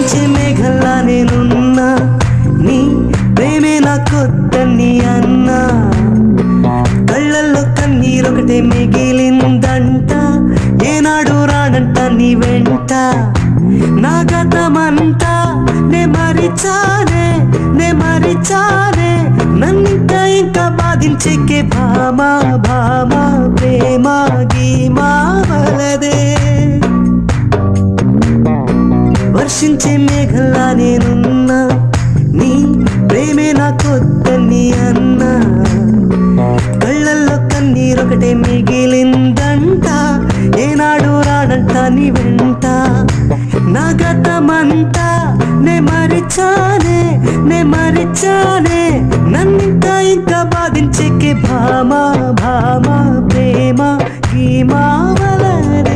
వర్షించే మేఘల్లా నేనున్నా, నీ ప్రేమే నాకొద్దని అన్నా. కళ్ళల్లో కన్నీరొకటే మిగిలిందంట, ఏనాడు రానంట నీ వెంట. నా గతమంతా నే మరిచానే, నన్నింకా ఇంకా బాధించేకే భామా భామా ప్రేమ గీమా వలదే. వర్షించే మేఘల్లా నేనున్నా, నీ ప్రేమే నాకొద్దని అన్నా. కళ్ళల్లో కన్నీరొకటే మిగిలిందంట, ఏనాడు రాడంట నీ వెంట. నా గతమంతా నే మరిచానే, నన్నింకా ఇంకా బాధించేకే భామా భామా ప్రేమ గీమా వలదే.